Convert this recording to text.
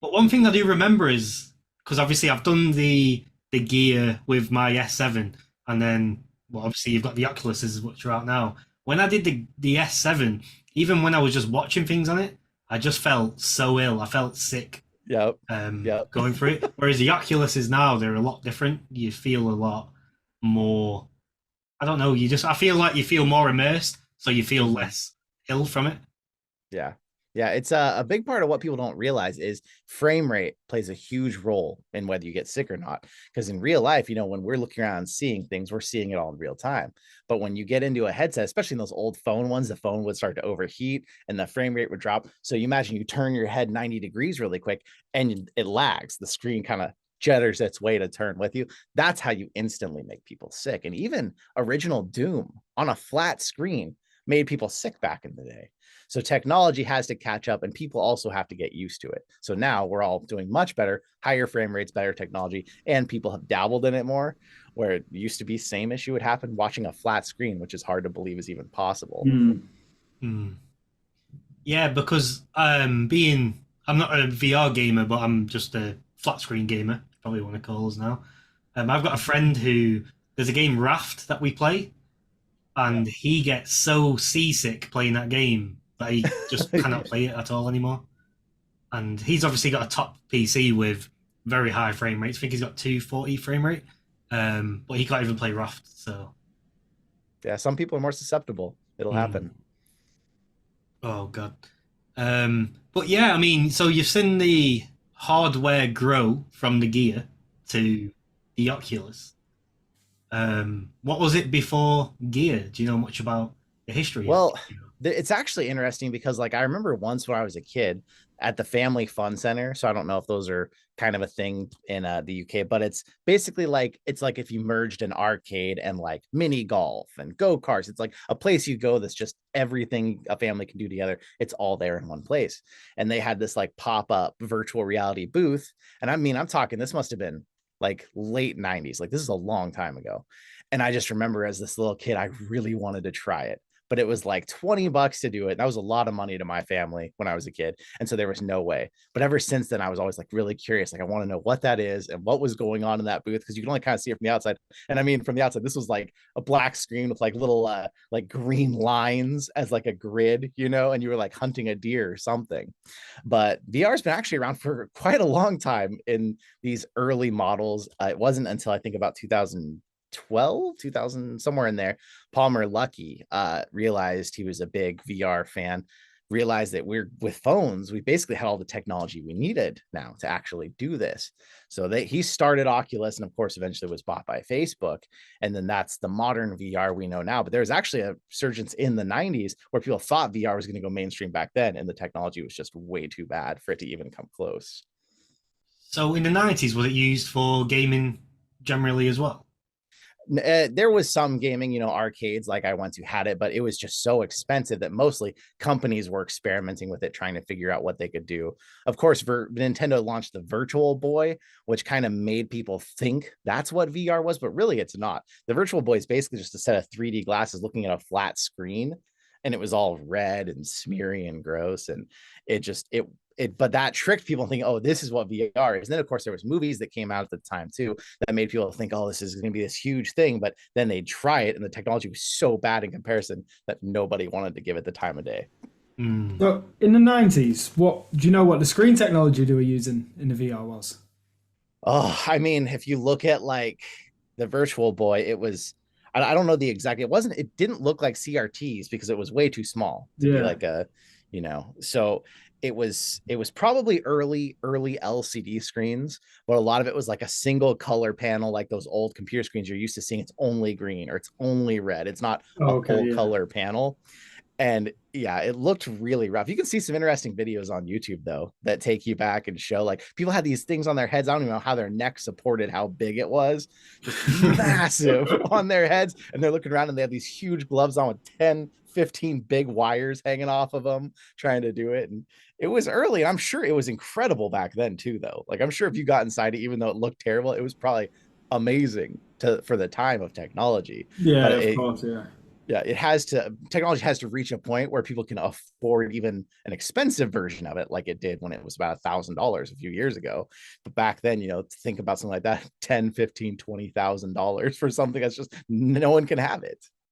But one thing I do remember is because obviously I've done the gear with my S7, and then well, obviously you've got the Oculuses which are out now. When I did the S7, even when I was just watching things on it, I just felt so ill. I felt sick Yep. Yep. going through it. Whereas the Oculuses now, they're a lot different. You feel a lot more. I don't know. I feel like you feel more immersed, so you feel Hmm. less ill from it. Yeah. Yeah, it's a big part of what people don't realize is frame rate plays a huge role in whether you get sick or not. Because in real life, when we're looking around and seeing things, we're seeing it all in real time. But when you get into a headset, especially in those old phone ones, the phone would start to overheat and the frame rate would drop. So you imagine you turn your head 90 degrees really quick and it lags. The screen kind of jitters its way to turn with you. That's how you instantly make people sick. And even original Doom on a flat screen made people sick back in the day. So technology has to catch up and people also have to get used to it. So now we're all doing much better, higher frame rates, better technology, and people have dabbled in it more, where it used to be same issue would happen watching a flat screen, which is hard to believe is even possible. Hmm. Hmm. Yeah, because I'm not a VR gamer, but I'm just a flat screen gamer, probably want to call us now. I've got a friend who there's a game Raft that we play, Yeah. and he gets so seasick playing that game that he just cannot play it at all anymore. And he's obviously got a top PC with very high frame rates. I think he's got 240 frame rate, but he can't even play Raft. So, Yeah, some people are more susceptible. It'll happen. mm. Oh god. But yeah, I mean, so you've seen the hardware grow from the Gear to the Oculus. What was it before Gear? Do you know much about the history of Well, Gear? it's actually interesting because, like, I remember once when I was a kid at the Family Fun Center. So I don't know if those are kind of a thing in the UK, but it's basically like it's like if you merged an arcade and like mini golf and go karts. It's like a place you go that's just everything a family can do together. It's all there in one place. And they had this like pop up virtual reality booth. And I mean, I'm talking, this must have been like late 90s. Like, this is a long time ago. And I just remember as this little kid, I really wanted to try it, but it was like $20 to do it. That was a lot of money to my family when I was a kid. And so there was no way. But ever since then, I was always like really curious. Like, I want to know what that is and what was going on in that booth, because you can only kind of see it from the outside. And I mean, from the outside, this was like a black screen with like little like green lines as like a grid, and you were like hunting a deer or something. But VR has been actually around for quite a long time in these early models. It wasn't until I think about 2012, 2000, somewhere in there, Palmer Luckey realized he was a big VR fan, realized that we're with phones, we basically had all the technology we needed now to actually do this. So he started Oculus, and of course eventually was bought by Facebook, and then that's the modern VR we know now. But there was actually a resurgence in the 90s where people thought VR was going to go mainstream back then, and the technology was just way too bad for it to even come close. So in the 90s, was it used for gaming generally as well? There was some gaming, arcades like I went to had it, but it was just so expensive that mostly companies were experimenting with it, trying to figure out what they could do. Of course, Nintendo launched the Virtual Boy, which kind of made people think that's what VR was, but really it's not. The Virtual Boy is basically just a set of 3D glasses looking at a flat screen, and it was all red and smeary and gross, and but that tricked people thinking, oh, this is what VR is. And then of course there was movies that came out at the time too that made people think, oh, this is going to be this huge thing. But then they'd try it and the technology was so bad in comparison that nobody wanted to give it the time of day. Mm. So in the 90s, what do you know what the screen technology they were using in the VR was? Oh, I mean, if you look at like the Virtual Boy, it was, I don't know the exact, it didn't look like CRTs because it was way too small to be Yeah. like so it was probably early LCD screens, but a lot of it was like a single color panel, like those old computer screens you're used to seeing. It's only green or it's only red. It's not a Okay, full yeah. color panel. And yeah, it looked really rough. You can see some interesting videos on YouTube though that take you back and show like people had these things on their heads. I don't even know how their neck supported how big it was, just massive on their heads. And they're looking around and they have these huge gloves on with 10, 15 big wires hanging off of them trying to do it. And it was early. And I'm sure it was incredible back then too, though. Like, I'm sure if you got inside it, even though it looked terrible, it was probably amazing for the time of technology. Yeah, But of course, yeah. Yeah, technology has to reach a point where people can afford even an expensive version of it, like it did when it was about $1,000 a few years ago. But back then, think about something like that, 10, 15, $20,000 for something that's just no one can have it.